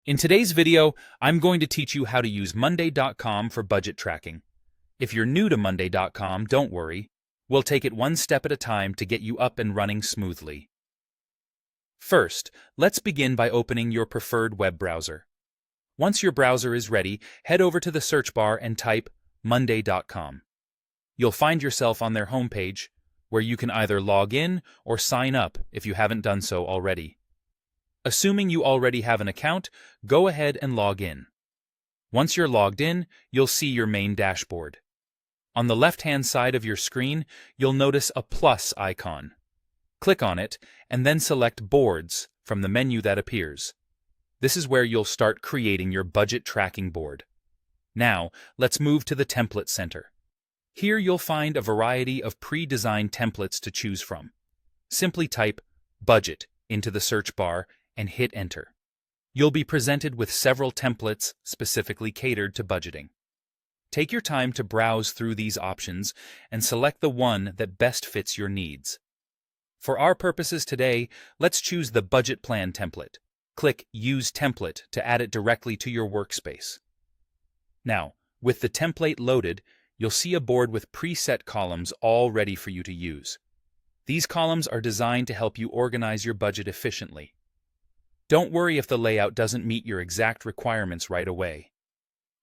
In today's video, I'm going to teach you how to use Monday.com for budget tracking. If you're new to Monday.com, don't worry. We'll take it one step at a time to get you up and running smoothly. First, let's begin by opening your preferred web browser. Once your browser is ready, head over to the search bar and type Monday.com. You'll find yourself on their homepage, where you can either log in or sign up if you haven't done so already. Assuming you already have an account, go ahead and log in. Once you're logged in, you'll see your main dashboard. On the left-hand side of your screen, you'll notice a plus icon. Click on it, and then select Boards from the menu that appears. This is where you'll start creating your budget tracking board. Now, let's move to the Template Center. Here you'll find a variety of pre-designed templates to choose from. Simply type Budget into the search bar and hit Enter. You'll be presented with several templates specifically catered to budgeting. Take your time to browse through these options and select the one that best fits your needs. For our purposes today, let's choose the Budget Plan template. Click Use Template to add it directly to your workspace. Now, with the template loaded, you'll see a board with preset columns all ready for you to use. These columns are designed to help you organize your budget efficiently. Don't worry if the layout doesn't meet your exact requirements right away.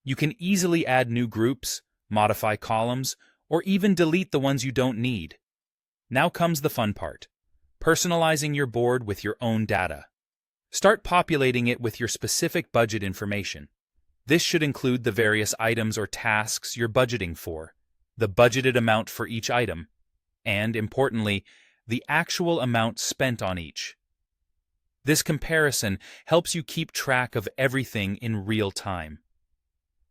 You can easily add new groups, modify columns, or even delete the ones you don't need. Now comes the fun part: personalizing your board with your own data. Start populating it with your specific budget information. This should include the various items or tasks you're budgeting for, the budgeted amount for each item, and, importantly, the actual amount spent on each. This comparison helps you keep track of everything in real time.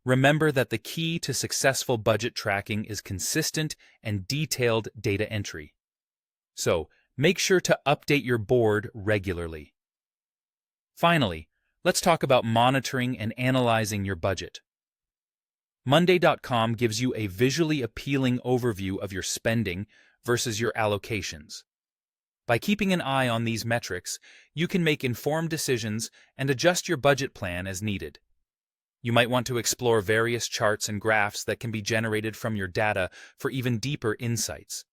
Remember that the key to successful budget tracking is consistent and detailed data entry. So, make sure to update your board regularly. Finally, let's talk about monitoring and analyzing your budget. Monday.com gives you a visually appealing overview of your spending versus your allocations. By keeping an eye on these metrics, you can make informed decisions and adjust your budget plan as needed. You might want to explore various charts and graphs that can be generated from your data for even deeper insights.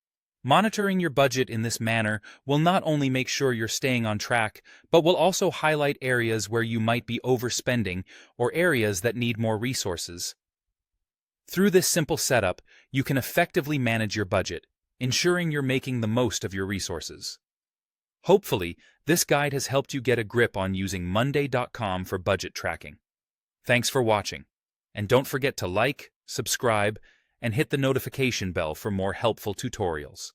Monitoring your budget in this manner will not only make sure you're staying on track, but will also highlight areas where you might be overspending or areas that need more resources. Through this simple setup, you can effectively manage your budget, ensuring you're making the most of your resources. Hopefully, this guide has helped you get a grip on using Monday.com for budget tracking. Thanks for watching, and don't forget to like, subscribe, and hit the notification bell for more helpful tutorials.